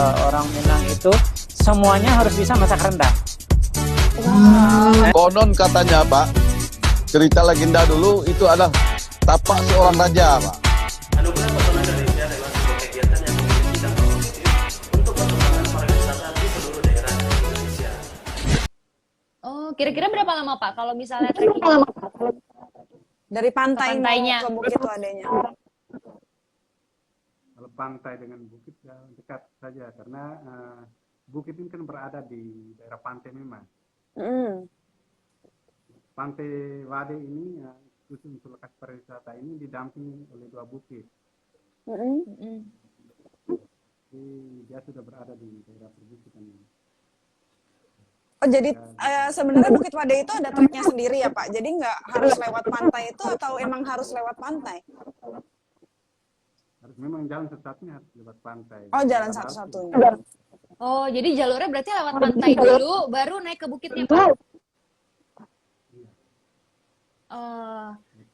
Orang Minang itu semuanya harus bisa masak rendang. Konon katanya Pak, cerita legenda dulu itu adalah tapak seorang raja Pak. Anugerah Pesona Indonesia adalah sebuah kegiatan yang memiliki dampak positif untuk perkembangan pariwisata di seluruh daerah di Indonesia. Oh, kira-kira berapa lama Pak kalau misalnya trekking? Dari pantai Pantainya. ke Bukit Wadenya. Kalau pantai dengan bukit ya dekat saja karena bukit ini kan berada di daerah pantai memang. Pantai Wade ini khusus untuk lokasi pariwisata ini didampingi oleh dua bukit. Jadi dia sudah berada di daerah perbukitan ini. Oh jadi sebenarnya Bukit Wade itu ada treknya sendiri ya Pak? Jadi nggak harus lewat pantai itu atau emang harus lewat pantai? Harus memang jalan satu-satunya harus lewat pantai. Oh jalan Kalau satu-satunya. Oh, jadi jalurnya berarti lewat pantai dulu, baru naik ke bukitnya Pak?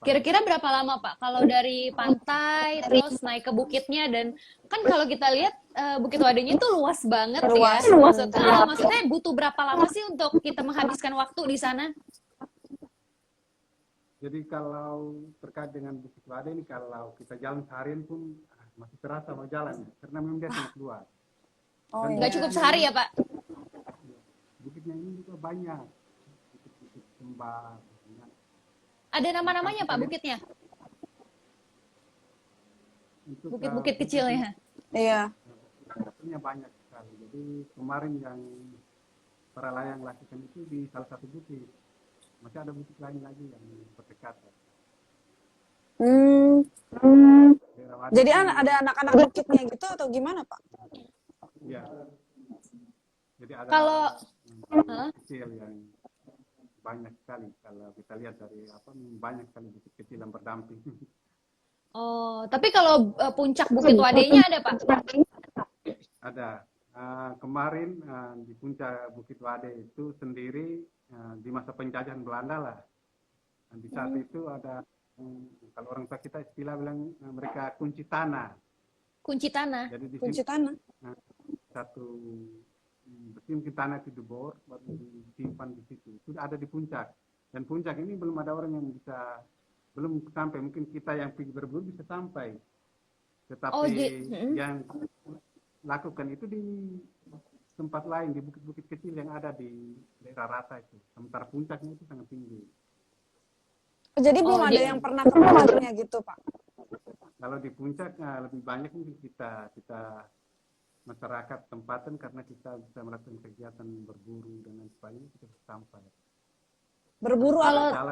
Kira-kira berapa lama Pak kalau dari pantai terus naik ke bukitnya, dan kan kalau kita lihat Bukit Wadenya itu luas banget Luas. ya. Maksudnya butuh berapa lama sih untuk kita menghabiskan waktu di sana? Jadi kalau terkait dengan Bukit Wade ini kalau kita jalan seharian pun masih terasa mau jalan karena memang dia sangat luas. Oh, Nggak iya. cukup sehari ya Pak? Bukitnya ini juga banyak. Bukit-bukit kembar. Ada nama-namanya Pak bukitnya? Untuk, Bukit-bukit kecilnya? Iya. Bukitnya banyak sekali. Jadi kemarin yang para layang lakukan itu di salah satu bukit. Masih ada bukit lain lagi yang berdekatan. Daerah Wade Jadi ini- ada anak-anak bukitnya gitu atau gimana Pak? Iya. Jadi ada Kalau- bukit kecil yang banyak sekali kalau kita lihat dari banyak sekali bukit kecil yang berdamping. Oh, tapi kalau puncak Bukit Wadenya ada Pak? Ada. Kemarin di puncak Bukit Wade itu sendiri di masa penjajahan Belanda lah. Di saat itu ada kalau orang tua kita istilah bilang mereka kunci tanah. Kunci tanah. Jadi di Kunci sini tanah. satu bersimpit tanah itu dibor baru disimpan di situ. Itu ada di puncak. Dan puncak ini belum ada orang yang belum sampai. Mungkin kita yang pergi berburu bisa sampai. Tetapi yang lakukan itu di tempat lain, di bukit-bukit kecil yang ada di daerah rata itu. Sementara puncaknya itu sangat tinggi. Jadi belum ada yang pernah ke puncaknya gitu Pak? Kalau di puncak lebih banyak mungkin kita masyarakat tempatan karena kita bisa melakukan kegiatan berburu dan lain sebagainya, kita bisa sampai. Berburu apa?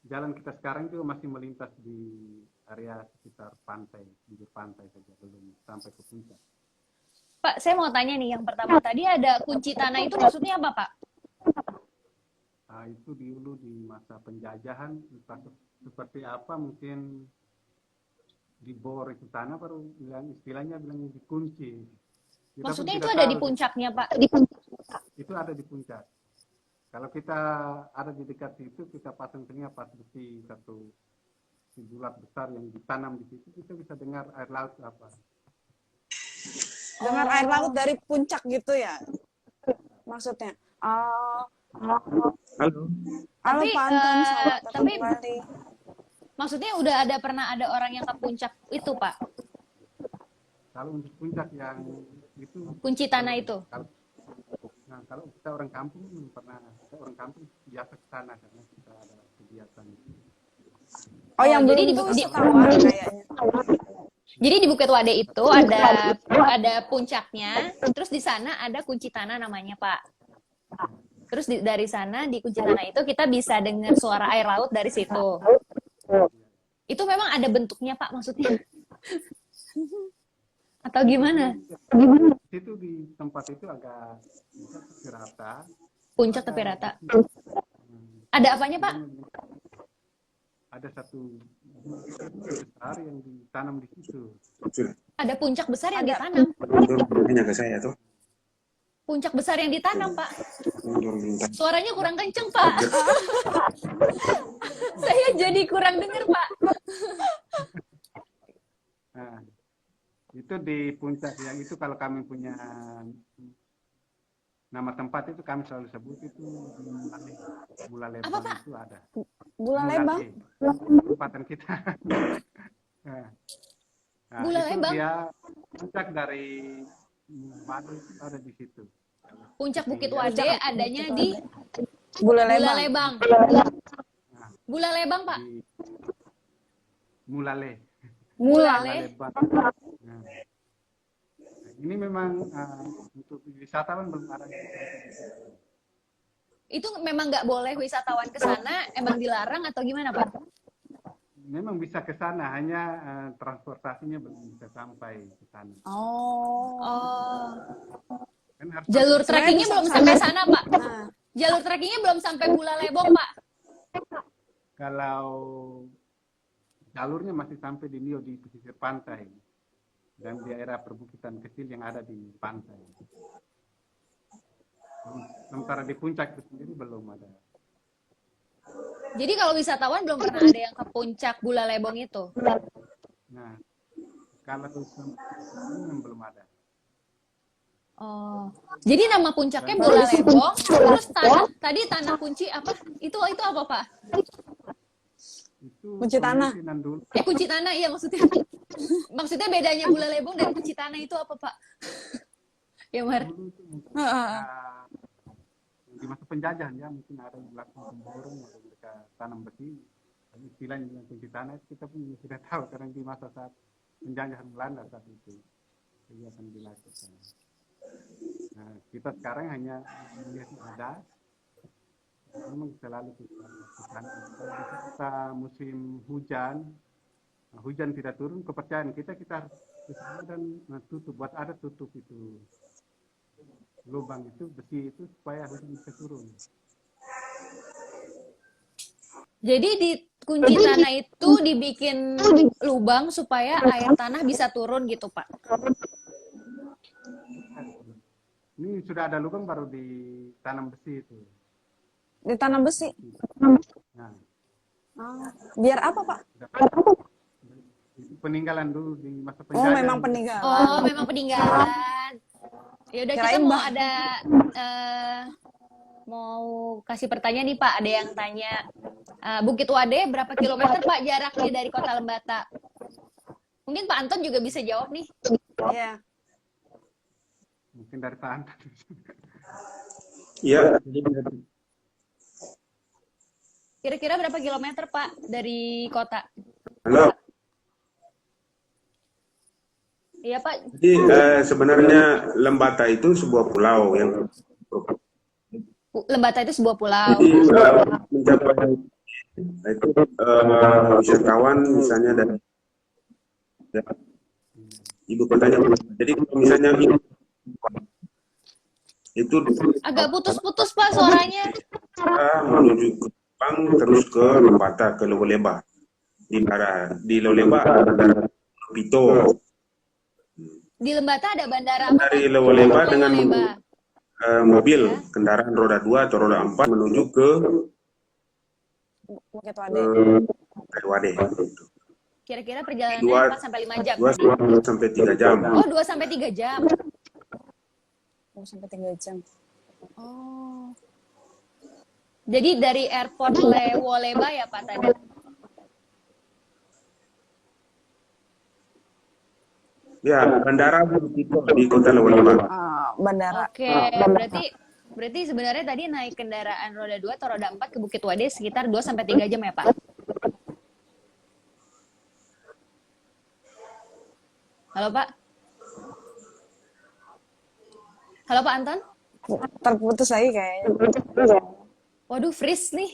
Jalan kita sekarang juga masih melintas di area sekitar pantai, bibir pantai saja, belum sampai ke puncak. Pak, saya mau tanya nih, yang pertama tadi ada kunci tanah itu maksudnya apa Pak? Itu dulu di masa penjajahan, seperti apa mungkin dibor itu tanah baru istilahnya bilang dikunci. Kita Maksudnya pun itu tidak ada tahu di puncaknya Pak? Itu ada di puncak. Kalau kita ada di dekat situ, kita pasang telinga pas besi satu bulat besar yang ditanam di situ, kita bisa dengar air laut apa. Dengar air laut dari puncak gitu ya? Maksudnya? Halo Tapi, Pak Anton, selamat datang tapi- kembali. Maksudnya udah pernah ada orang yang ke puncak itu Pak? Kalau untuk puncak yang itu Kunci tanah itu? Kalau kita orang kampung orang kampung biasa ke sana karena kita ada kegiatan. Oh yang jadi belum tuh di- wisatawan kayaknya. Jadi di Bukit Wade itu ada puncaknya, terus di sana ada kunci tanah namanya Pak. Terus dari sana di kunci tanah itu kita bisa dengar suara air laut dari situ. Itu memang ada bentuknya Pak maksudnya? Atau gimana? Situ di tempat itu agak tepi rata. Puncak tepi rata. Ada apanya Pak? Ada satu besar yang ditanam di situ. Ada puncak besar yang ditanam. Dorongnya ke saya tuh. Puncak besar yang ditanam Pak. Dorong Suaranya kurang kenceng Pak. Jadi kurang dengar, Pak. Nah, itu di puncak yang itu kalau kami punya nama tempat itu kami selalu sebut itu Bula Lebang Apa, Pak? itu ada. Bula Lebang. Tempatan kita. Nah, Bula itu Lebang? dia puncak dari Madu itu ada di situ. Puncak Bukit Wade adanya di Bula Bula Lebang. Lebang. Nah, Bula Lebang, Pak. di Mulale. Mulale. Lebang. Nah, ini memang untuk wisatawan belum ada. Itu memang nggak boleh wisatawan ke sana, emang dilarang atau gimana, Pak? Memang bisa ke sana, hanya transportasinya belum bisa sampai ke sana. Oh. Oh. Kan harus Jalur trekkingnya belum sampai sana, Pak. Nah, Jalur trekkingnya belum sampai Bula Lebong, Pak. kalau jalurnya masih sampai di Nio di pesisir pantai dan di daerah perbukitan kecil yang ada di pantai. Sementara di puncak itu sendiri belum ada. Jadi kalau wisatawan belum pernah ada yang ke puncak Bula Lebong itu. Nah, kalau itu belum ada. Oh. Jadi nama puncaknya Bula Lebong, terus tanah kunci apa? Itu apa, Pak? Itu Kunci tanah. kemungkinan dulu. Kunci tanah, iya maksudnya. Maksudnya bedanya Bula Lebong dan kunci tanah itu apa, Pak? Ya, Mar. Dulu itu mungkin, Heeh. di masa penjajahan ya mungkin ada yang melakukan pemborong atau mereka tanam besi. Istilahnya yang kunci tanah itu kita pun tidak tahu karena di masa saat penjajahan Belanda saat itu kegiatan dilakukan. Nah, kita sekarang hanya melihat ada, memang selalu kita musim hujan, hujan tidak turun, kepercayaan kita harus ke sana dan tutup, buat ada tutup itu lubang itu besi itu supaya hujan bisa turun. Jadi di kunci tanah itu dibikin lubang supaya air tanah bisa turun gitu, Pak. Ini sudah ada lubang baru ditanam besi itu. Ditanam besi. Nah, Biar apa, Pak? itu peninggalan dulu di masa Oh, penjajahan. memang peninggalan. Oh, memang peninggalan. Ya udah, kita Kirain, mau Mbak. ada mau kasih pertanyaan nih, Pak. Ada yang tanya Bukit Wade berapa kilometer, Pak, jaraknya dari Kota Lembata? Mungkin Pak Anton juga bisa jawab nih. Iya. Mungkin dari Pak. Iya, Kira-kira berapa kilometer, Pak, dari kota? halo. Iya, Pak. Jadi sebenarnya Lembata itu sebuah pulau yang Lembata itu sebuah pulau. jadi mencapai itu wisatawan misalnya dari ibu kotanya. Jadi kalau misalnya itu Agak putus-putus, Pak, suaranya. menuju ke Jepang terus ke Lembata ke Loleba. Di Loleba ada bandara Pito. Di Lembata ada bandara apa, Dari Pak? Loleba dengan Loleba. mobil kendaraan roda 2 atau roda 4 menuju ke Bukit Wade. Wade. Kira-kira perjalanannya Dua- 4 sampai 5 jam. 2 sampai 3 jam. Oh, 2 sampai 3 jam. 2 sampai 3 jam. Oh. Jadi dari airport Lewoleba ya, Pak, tadi? Ya, bandara Pito di kota Loleba. Bandara. Oke, berarti sebenarnya tadi naik kendaraan roda 2 atau roda 4 ke Bukit Wade sekitar 2 sampai 3 jam ya, Pak? Halo, Pak? Halo, Pak Anton? Terputus lagi kayaknya. Waduh, freeze nih.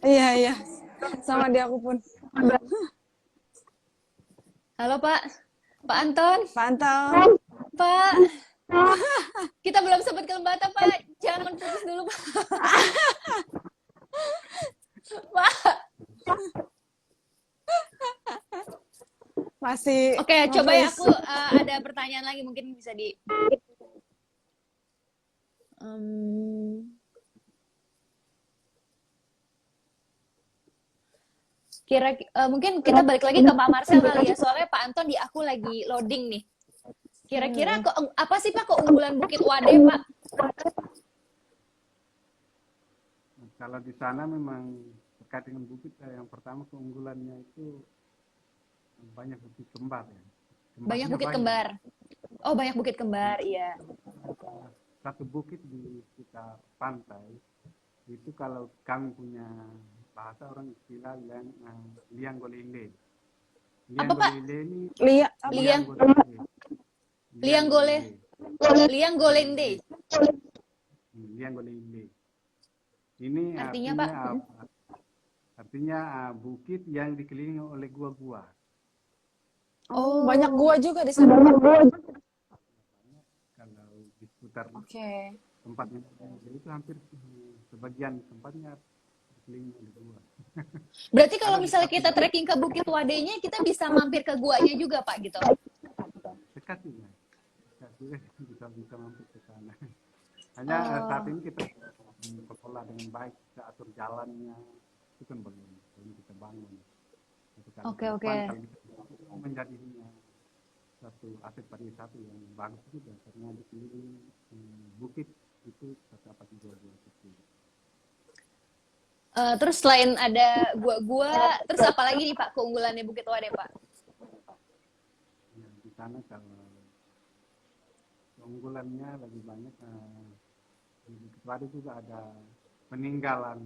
Iya, iya. Sama di aku pun. Halo, Pak. Pak Anton? Pantau. Pak. Kita belum sempat ke Lembata, Pak. Jangan putus dulu, Pak. Pak. Masih. Oke, coba ya nge-freeze. aku ada pertanyaan lagi mungkin bisa di Mungkin kita balik lagi ke Pak Marcel kali ya, soalnya Pak Anton di aku lagi loading nih. Kira-kira apa sih Pak keunggulan Bukit Wade, Pak? Kalau di sana memang terkait dengan bukit, yang pertama keunggulannya itu banyak bukit kembar ya. Banyak bukit kembar. Oh, banyak bukit kembar, iya. Satu bukit di sekitar pantai itu kalau kami punya bahasa orang istilah yang liang golele. Apa, Pak? Ini Liang golende. Liang golele. Ini Artinya, Pak? apa? Artinya bukit yang dikelilingi oleh gua-gua. Oh, banyak gua juga di sana. Kalau di seputar Oke. tempatnya itu hampir sebagian tempatnya dikelilingi oleh gua. Berarti kalau misalnya kita trekking ke Bukit Wadenya, kita bisa mampir ke guanya juga, Pak, gitu? Dekat juga. Bisa mampir ke sana. Hanya saat ini kita kelola dengan baik, kita atur jalannya, itu kan belum kita bangun. Oke. Menjadi satu aset pariwisata yang bagus juga, karena di sini bukit itu terdapat gua-gua kecil. Terus selain ada gua-gua, terus apa lagi nih Pak keunggulannya Bukit Wade, Pak? Ya, di sana kalau keunggulannya lebih banyak, di Bukit Wade juga ada peninggalan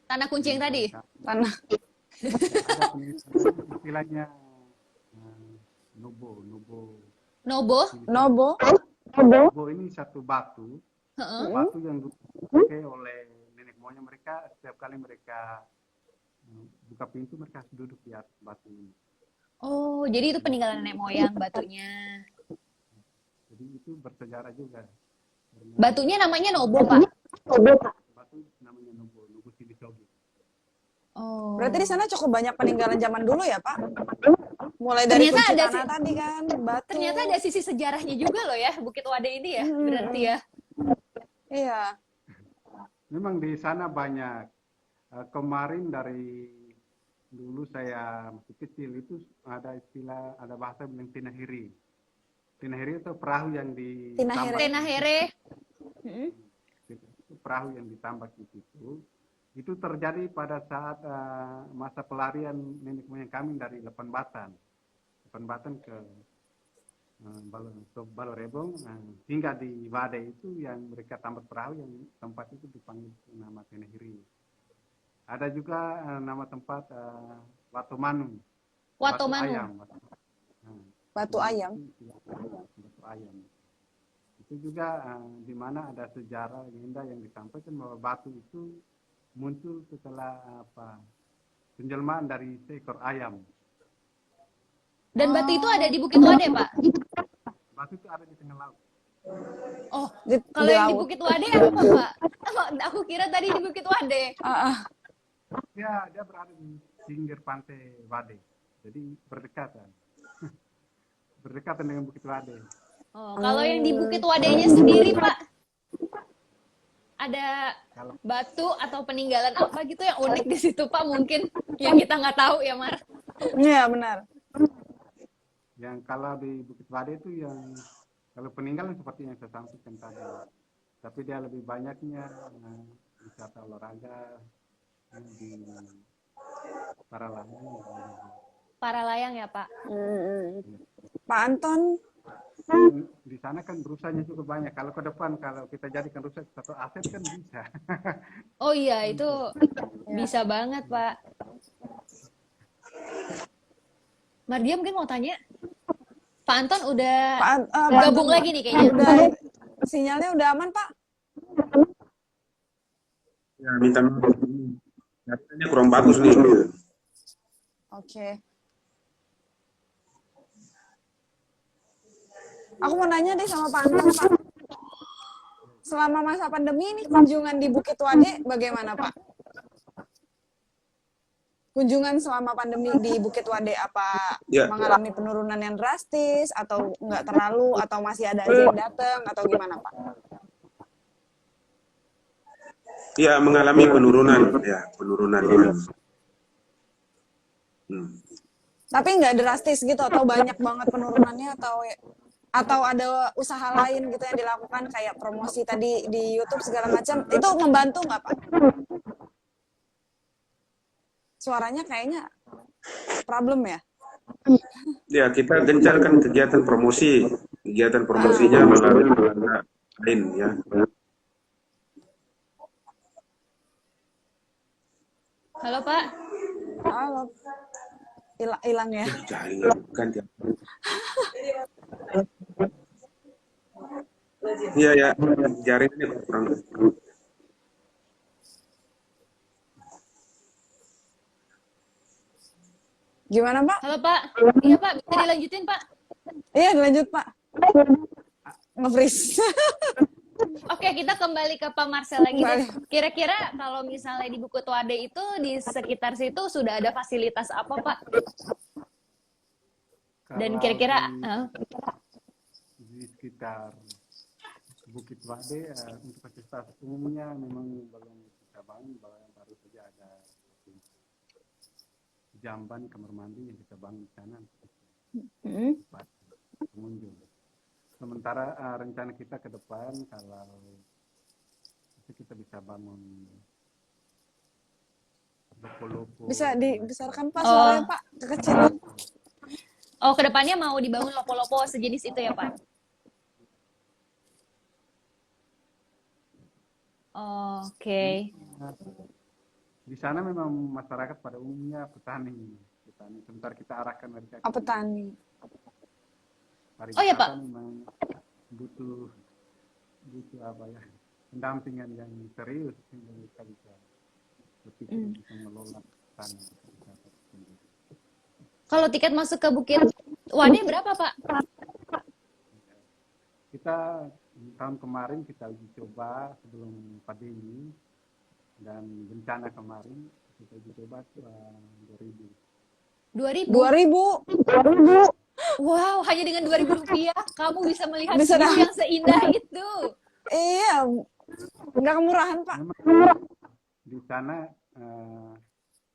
Tanah kuncing tadi? Tanah. ada peninggalan istilahnya nobo. Nobo ini satu batu. Batu yang dipakai oleh nenek moyang mereka, setiap kali mereka buka pintu mereka harus duduk di atas batu ini. Oh, jadi itu peninggalan nenek moyang batunya. Jadi itu bersejarah juga. Batunya namanya Nobo, Pak? Batu namanya Nobo Silisogi. Oh. Berarti di sana cukup banyak peninggalan zaman dulu ya, Pak? Mulai dari Ternyata kunci ada tanah tadi kan, batu. Ternyata ada sisi sejarahnya juga loh ya, Bukit Wade ini ya, berarti ya. Iya. Memang di sana banyak. Kemarin dari dulu saya masih kecil itu ada istilah, ada bahasa bilang tinahiri. Tinahiri itu perahu yang ditambak. Tenahere. Itu perahu yang ditambak di situ. Itu terjadi pada saat masa pelarian nenek moyang kami dari Lepan Batan ke Balorebong, hingga di Wade itu yang mereka tambak perahu, yang tempat itu dipanggil nama Tenehiri. Ada juga nama tempat Watu Manu. Watu Manu. Batu ayam. Batu ayam. Itu juga di mana ada sejarah legenda yang disampaikan bahwa batu itu muncul setelah penjelmaan dari seekor ayam. Dan batu itu ada di Bukit Wade, Pak? Batu itu ada di tengah laut. Oh, kalau yang di Bukit Wade apa, Pak? Aku kira tadi di Bukit Wade. Ya, dia berada di pinggir pantai Wade. Jadi berdekatan. Berdekatan dengan Bukit Wade. Oh, kalau yang di Bukit Wadenya sendiri, Pak, ada batu atau peninggalan apa gitu yang unik di situ, Pak? Mungkin yang kita nggak tahu ya, Mar? Iya, benar. Yang kalau di Bukit Wade itu yang kalau peninggalan seperti yang saya sampaikan tadi, tapi dia lebih banyaknya wisata olahraga di para layang. Para layang ya, Pak? Pak Anton. Di sana kan rusanya cukup banyak. Kalau ke depan, kalau kita jadikan rusa satu aset kan bisa. Oh iya, itu bisa banget, Pak. Mardia mungkin mau tanya? Pak Anton udah gabung lagi nih kayaknya. Udah, sinyalnya udah aman, Pak? Ya, minta maaf. Ini kurang bagus nih. Oke. Aku mau nanya deh sama Pak Anton, Pak. Selama masa pandemi ini kunjungan di Bukit Wade bagaimana, Pak? Kunjungan selama pandemi di Bukit Wade apa mengalami penurunan yang drastis atau nggak terlalu atau masih ada aja yang datang atau gimana, Pak? Ya, mengalami penurunan, ya, penurunan. Tapi nggak drastis gitu atau banyak banget penurunannya atau ada usaha lain gitu yang dilakukan kayak promosi tadi di YouTube segala macam itu membantu nggak Pak? Suaranya kayaknya problem ya? Ya, kita gencarkan kegiatan promosi. Kegiatan promosinya melalui lain, ya. Halo Pak. Halo. Hilang ya. Jaringan ganti. Iya ya, jaringannya kurang. Gimana Pak? Halo Pak. Iya Pak, bisa dilanjutin Pak? Iya lanjut Pak. Nge-freeze. Oke, kita kembali ke Pak Marcel lagi deh. Kira-kira kalau misalnya di Bukit Wade itu di sekitar situ sudah ada fasilitas apa Pak? Dan Kalau kira-kira di sekitar Bukit Wade untuk fasilitas umumnya memang belum kita bangun, baru saja ada jamban kamar mandi yang kita bangun di sana buat pengunjung. Sementara rencana kita ke depan kalau kita bisa bangun lopo-lopo. Bisa dibesarkan Pak suaranya Pak, kekecilan. oh kedepannya mau dibangun lopo-lopo sejenis itu ya Pak? Oke. Di sana memang masyarakat pada umumnya petani. Sebentar kita arahkan mereka. Petani. Oh ya Pak. Memang butuh apa ya, pendampingan yang serius sehingga kita bisa berpikir bisa mengelola tanah. Kalau tiket masuk ke Bukit Wade berapa Pak? Kita tahun kemarin kita uji coba sebelum pandemi dan bencana kemarin kita uji coba 2000. 2000. Wow, hanya dengan 2.000 rupiah kamu bisa melihat Bisa view yang seindah itu. Iya, nggak kemurahan Pak. Di sana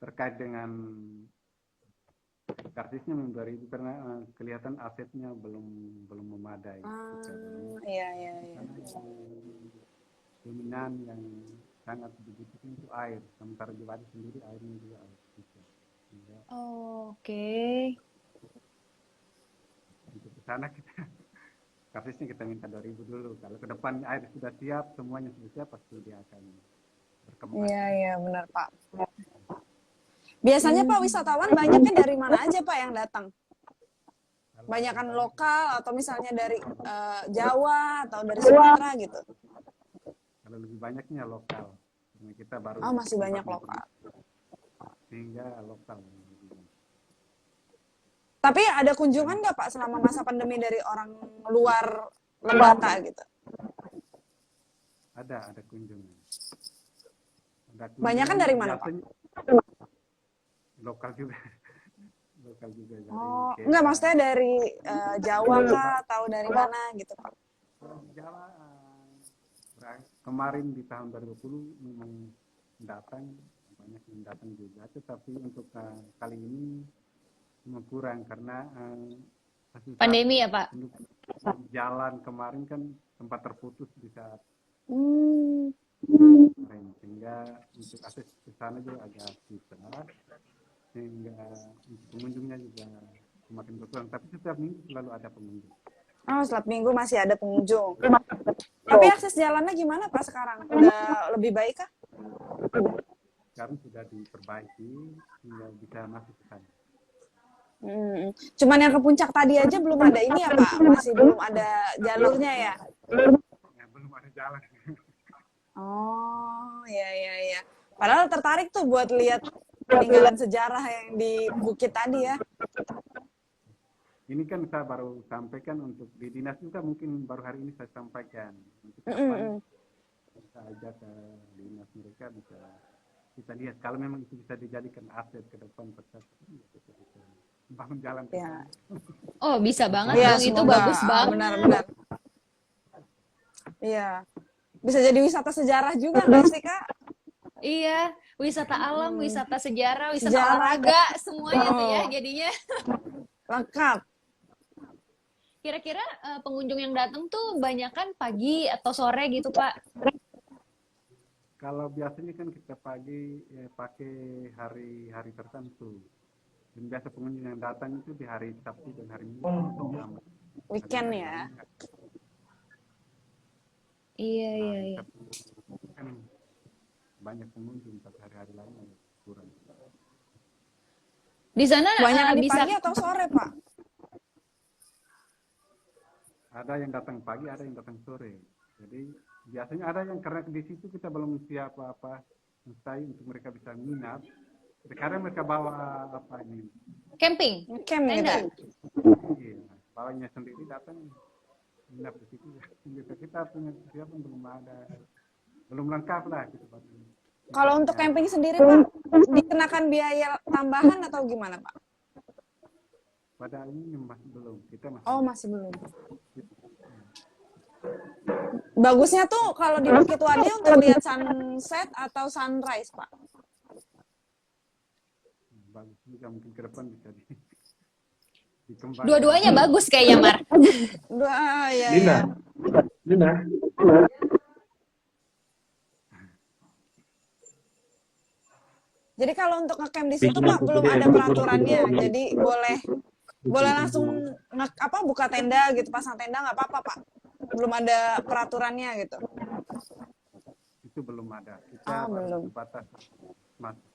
terkait dengan karcisnya memang 2000 karena kelihatan asetnya belum memadai. Iya. Dominan yang sangat dibutuhkan itu air. Sementara di Wadi sendiri airnya juga air. Oke. Untuk ke sana kita karcisnya kita minta 2000 dulu. Kalau ke depan air sudah siap, semuanya sudah siap, pasti dia akan berkembang. Iya benar Pak. Biasanya Pak wisatawan banyaknya dari mana aja Pak yang datang? Banyakan lokal atau misalnya dari Jawa atau dari Sumatera gitu? Kalau lebih banyaknya lokal. Karena kita baru masih banyak lokal. Sehingga lokal. Tapi ada kunjungan nggak Pak selama masa pandemi dari orang luar Lembata gitu? Ada kunjungan. Banyak kan dari mana Pak? Lokal juga. Lokal juga. Enggak maksudnya dari Jawa kah atau dari mana gitu Pak? Jawa kemarin di tahun 2020 memang datang, banyak yang datang juga, tetapi untuk kali ini memang kurang karena Pandemi ya Pak? Jalan kemarin kan sempat terputus di saat sehingga untuk akses ke sana juga agak susah, sehingga untuk pengunjungnya juga semakin berkurang. Tapi setiap minggu selalu ada pengunjung. Setiap minggu masih ada pengunjung. Tapi akses jalannya gimana Pak sekarang? Udah lebih baik kah? Sekarang sudah diperbaiki sehingga bisa masuk ke sana. Cuman yang ke puncak tadi aja belum ada ini ya Pak? Masih belum ada jalurnya ya? Belum ada jalan. Iya. Padahal tertarik tuh buat lihat peninggalan sejarah yang di bukit tadi ya. Ini kan saya baru sampaikan untuk di dinas juga mungkin baru hari ini saya sampaikan. Untuk depan, kita ajak ke dinas mereka bisa kita lihat kalau memang itu bisa dijadikan aset ke depan kita bisa bangun jalan. Ya. Oh bisa banget Ya, dong, itu semoga. bagus banget. Benar. Iya. Bisa jadi wisata sejarah juga nggak sih, Kak? Iya, wisata alam, wisata sejarah, wisata Sejarah. olahraga, semuanya tuh ya Oh. jadinya. Lengkap. Kira-kira pengunjung yang datang tuh banyakan pagi atau sore gitu, Pak? Kalau biasanya kan kita pagi pakai hari-hari tertentu. Dan biasa pengunjung yang datang itu di hari Sabtu dan hari Minggu. Weekend ya. Iya, iya, iya. Kan banyak pengunjung, tapi hari-hari lain kurang. Di sana Banyak di bisa pagi atau sore, Pak? Ada yang datang pagi, ada yang datang sore. Jadi biasanya ada yang karena di situ kita belum siap apa selesai untuk mereka bisa minat. Sekarang mereka bawa apa ini? camping. Camp gitu. Tenda. Iya, bawanya sendiri datang minat di situ. Kita punya persiapan belum ada, belum lengkap lah gitu Pak. Kalau untuk camping sendiri, Pak, dikenakan biaya tambahan atau gimana, Pak? Pada ini masih belum, kita masih. Oh, masih belum. Bagusnya tuh kalau di Bukit Wadi untuk lihat sunset atau sunrise, Pak. Bagus juga, mungkin ke depan bisa dikembangkan. Dua-duanya bagus kayaknya, Mar. Ya, Dina, ya. Dina, Jadi kalau untuk ngecamp di situ, Pak, belum ada peraturannya. Jadi boleh langsung buka tenda gitu, pasang tenda nggak apa-apa, Pak. Belum ada peraturannya gitu. Itu belum ada. Kita belum. batas masuk.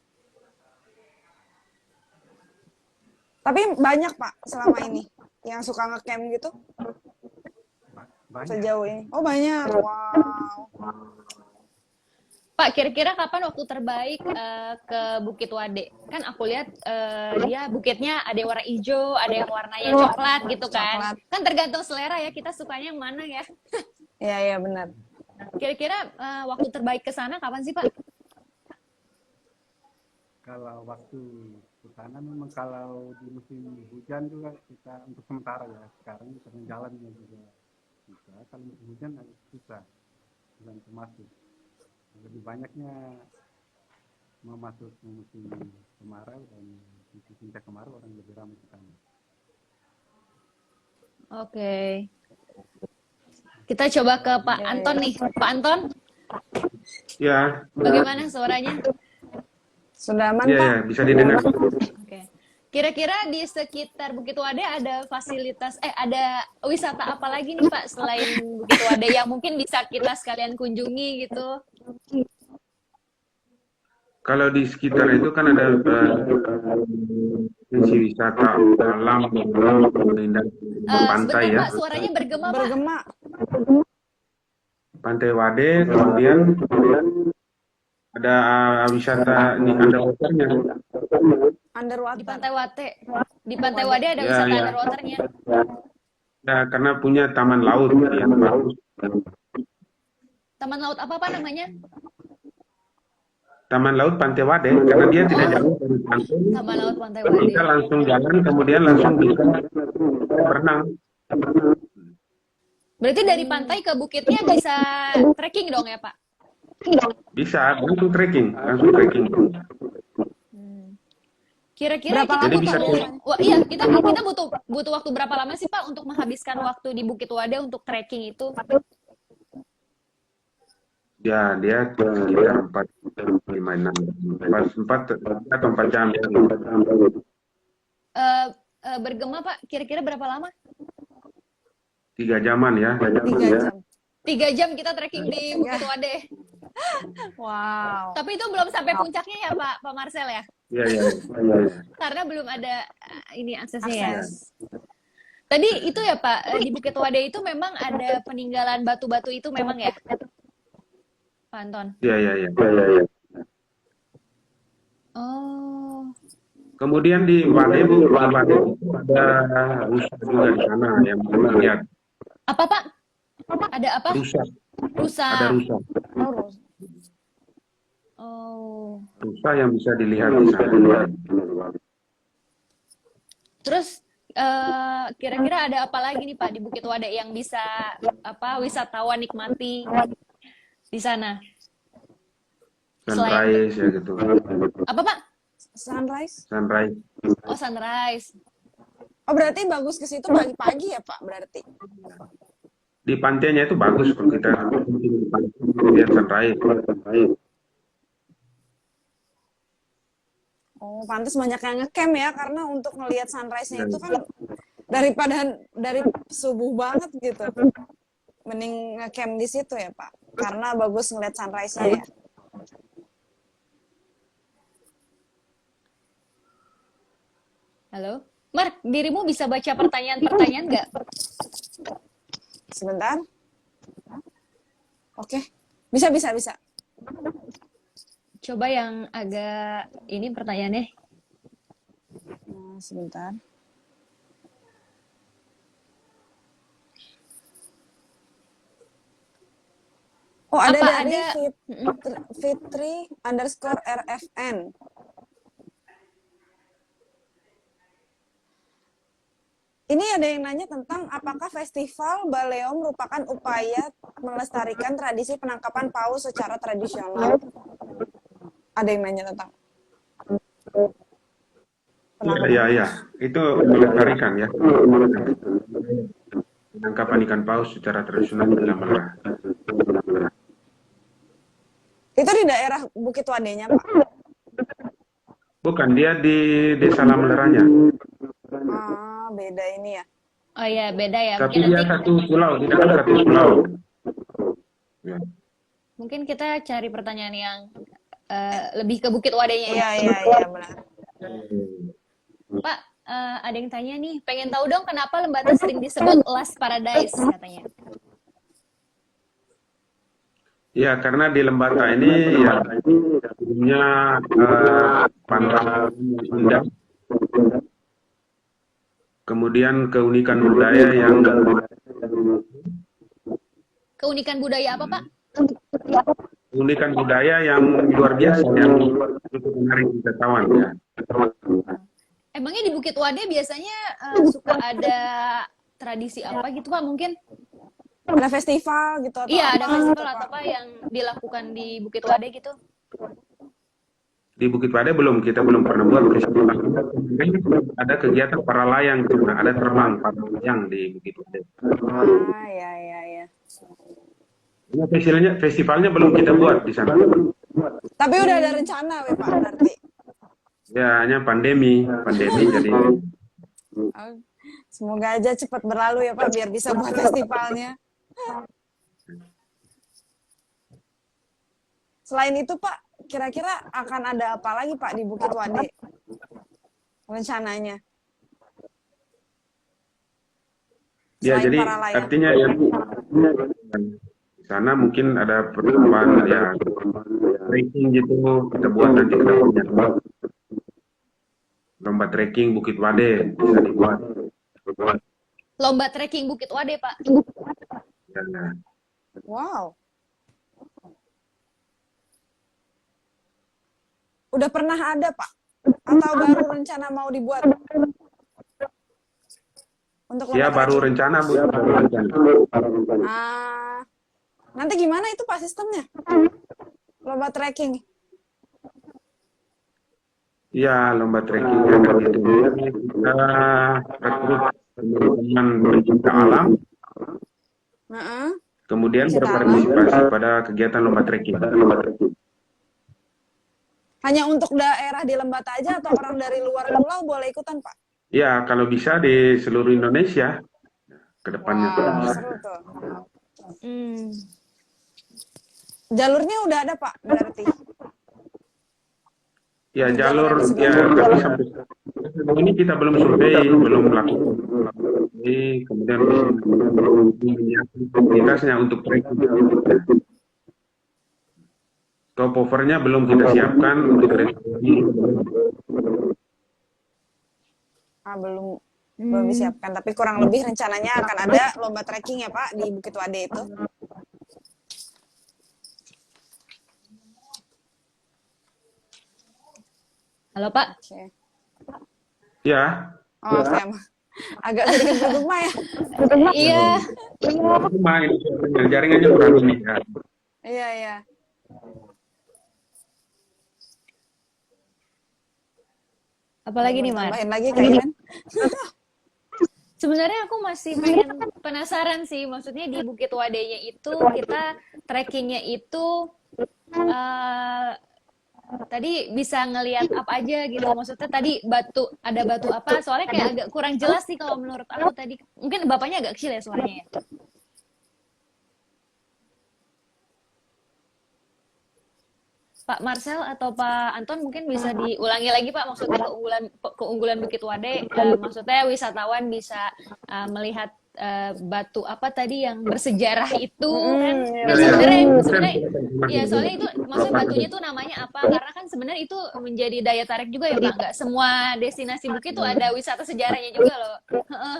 Tapi banyak, Pak, selama ini yang suka ngecamp gitu Banyak. sejauh ini. Oh, banyak. Wow. Pak, kira-kira kapan waktu terbaik ke Bukit Wade? Kan aku lihat dia bukitnya ada yang warna hijau, ada yang warnanya coklat gitu kan. Coklat. Kan tergantung selera ya, kita sukanya yang mana ya. Iya, benar. Kira-kira waktu terbaik ke sana kapan sih, Pak? Kalau waktu ke sana memang kalau di musim hujan juga kita untuk sementara ya sekarang karena jalannya juga susah. Kalau musim hujan agak susah dan masuk. Lebih banyaknya mau masuk musim kemarau dan musim puncak kemarau orang lebih ramai ke sana. Oke. Kita coba ke Pak Anton nih. Pak Anton, ya, bagaimana suaranya? Sudah aman, ya, Pak? ya, bisa didengar. Oke. Kira-kira di sekitar Bukit Wade ada fasilitas, ada wisata apa lagi nih Pak selain Bukit Wade yang mungkin bisa kita sekalian kunjungi gitu? Kalau di sekitar itu kan ada wisata alam dan pantai Sebentar ya. Pak, suaranya bergema Pak. Bergema. Pantai Wade, kemudian ada wisata ini underwaternya. Di Underwater. Pantai Wate. Di Pantai Wade ada Ya, wisata ya. underwaternya. Ya, karena punya taman laut yang bagus. Taman laut apa Pak namanya? Taman laut Pantai Wade, karena dia tidak jauh dari pantai. Taman laut Pantai Wade. Kita langsung jalan, kemudian langsung bisa berenang. Berarti dari pantai ke bukitnya bisa trekking dong ya Pak? Bisa, langsung trekking. Kira-kira Berapa kita Jadi butuh bisa iya kita butuh waktu berapa lama sih Pak untuk menghabiskan waktu di Bukit Wade untuk trekking itu? Ya, dia sekitar 4, 5, 6, 4 atau 4 jam. Bergema Pak, kira-kira berapa lama? 3 jaman ya. 3 jam. 3 jam kita trekking di Bukit Wade. Wow. Tapi itu belum sampai puncaknya ya Pak Marcel ya? Iya, iya. Karena belum ada ini aksesnya ya. Tadi itu ya Pak, di Bukit Wade itu memang ada peninggalan batu-batu itu memang ya? Pak Anton. Iya. Oh. Kemudian di Wade itu ada rusa juga di sana yang bisa lihat. Apa Pak? Ada apa? Rusa. Rusa. Ada rusa. Oh. Rusa yang bisa dilihat di sana. Terus kira-kira ada apa lagi nih Pak di Bukit Wade yang bisa wisatawan nikmati di sana? Sunrise ya gitu. Apa Pak? Sunrise. Sunrise. Oh, sunrise. Oh, berarti bagus ke situ pagi-pagi ya, Pak, berarti. Di pantainya itu bagus kalau kita lihat sunrise. Oh, pantas banyak yang ngecamp ya, karena untuk ngelihat sunrise-nya itu kan dari subuh banget gitu. Mending ngecamp di situ ya, Pak. Karena bagus ngelihat sunrise-nya ya. Halo? Mark, dirimu bisa baca pertanyaan-pertanyaan nggak? Sebentar. Oke. Bisa. Coba yang agak ini pertanyaannya. Sebentar. Oh, ada Apa dari ada? Fitri_RFN. Ini ada yang nanya tentang apakah Festival Baleo merupakan upaya melestarikan tradisi penangkapan paus secara tradisional. Ada yang nanya tentang Iya. Itu melestarikan ya. Penangkapan ikan paus secara tradisional di Lamela. itu di daerah Bukit Wadenya, Pak? Bukan, dia di Desa Lameleranya. Ah, beda ini ya. Oh iya, beda ya. Tapi Mungkin dia nanti satu pulau, dia satu pulau. Ya. mungkin kita cari pertanyaan yang lebih ke Bukit Wadenya ya. Iya, benar. Pak, ada yang tanya nih, pengen tahu dong kenapa Lembata sering disebut Last Paradise katanya. Ya, karena di Lembata ini ya punya pantai indah. Kemudian keunikan budaya yang Keunikan budaya apa, Pak? keunikan budaya yang luar biasa yang cukup menarik wisatawan ya. Emangnya di Bukit Wade biasanya suka ada tradisi apa gitu, Pak? Mungkin Ada festival gitu atau iya, ada apa festival gitu, atau Pak? apa yang dilakukan di Bukit Wade gitu? Di Bukit Wade kita belum pernah buat festival. Ada kegiatan para layang, ada terbang para layang di Bukit Wade. Ah, ya. Nah, festivalnya belum kita buat di sana. Tapi udah ada rencana, Pak, berarti. Ya, hanya pandemi jadi Oh, semoga aja cepat berlalu ya, Pak, biar bisa buat festivalnya. Selain itu, Pak, kira-kira akan ada apa lagi, Pak, di Bukit Wade? Rencananya. ya Selain jadi para layang. artinya ya di sana mungkin ada pertemuan ya trekking gitu kita buat nanti ke depannya. Lomba trekking Bukit Wade bisa dibuat. Lomba trekking Bukit Wade, Pak. Ya. Wow. Udah pernah ada, Pak? Atau baru rencana mau dibuat? Untuk Ya lomba baru trekking? rencana Bu. Baru rencana. Ah, nanti gimana itu, Pak, sistemnya? Lomba trekking. Ya lomba trekking akan itu kita rekrut teman-teman pencinta alam, Heeh. kemudian Pencinta berpartisipasi pada kegiatan lomba trekking. Hanya untuk daerah di Lembata aja atau orang dari luar pulau boleh ikutan, Pak? Ya kalau bisa di seluruh Indonesia ke depannya. Wah, seru tuh. Hmm. Jalurnya udah ada, Pak, berarti. Ya jalur ya tapi sampai ini kita belum survei, belum melakukan survei, kemudian menyiapkan fasilitasnya untuk trekking. Stopovernya belum kita siapkan untuk reservasi. Belum disiapkan, tapi kurang lebih rencananya akan ada lomba trekking ya, Pak, di Bukit Wade itu. Halo, Pak. Oke. Ya, Oh, saya agak sedikit bergema ya. Iya. main jaringannya kurang ini ya. Iya, iya. Apalagi nih, Mau Mar? tambahin lagi kayaknya. Sebenarnya aku masih pengen penasaran sih, maksudnya di Bukit Wadenya itu kita trekkingnya itu eh, tadi bisa ngelihat apa aja gitu. Maksudnya tadi ada batu apa? Soalnya kayak agak kurang jelas sih kalau menurut aku tadi. Mungkin bapaknya agak kecil ya suaranya ya. Pak Marcel atau Pak Anton mungkin bisa diulangi lagi Pak, maksudnya keunggulan Bukit Wade, maksudnya wisatawan bisa melihat batu apa tadi yang bersejarah itu kan. Iya, Sebenarnya ya soalnya itu maksudnya batunya tuh namanya apa? Karena kan sebenarnya itu menjadi daya tarik juga ya Pak. Nggak semua destinasi bukit tuh ada wisata sejarahnya juga loh. Heeh.